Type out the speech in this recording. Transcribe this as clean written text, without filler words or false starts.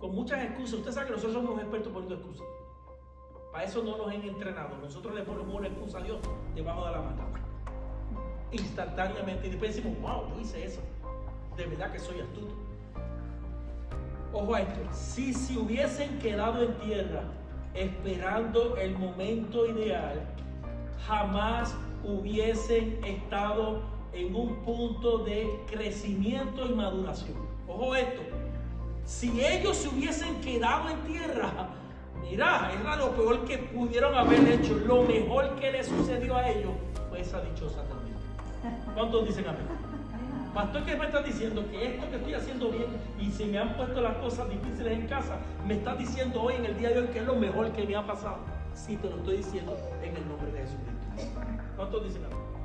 con muchas excusas. Usted sabe que nosotros somos expertos poniendo excusas. Para eso no nos han entrenado. Nosotros le ponemos una excusa a Dios debajo de la mata. Instantáneamente. Y después decimos, wow, yo hice eso. De verdad que soy astuto. Ojo a esto. Si se hubiesen quedado en tierra esperando el momento ideal, jamás hubiesen estado en un punto de crecimiento y maduración. Ojo a esto. Si ellos se hubiesen quedado en tierra, mira, era lo peor que pudieron haber hecho. Lo mejor que les sucedió a ellos fue esa dichosa tormenta. ¿Cuántos dicen amén? Pastor, ¿qué me estás diciendo? Que esto que estoy haciendo bien y se me han puesto las cosas difíciles en casa, me estás diciendo hoy, en el día de hoy, que es lo mejor que me ha pasado. Sí, te lo estoy diciendo en el nombre de Jesucristo. ¿Cuántos dicen amén?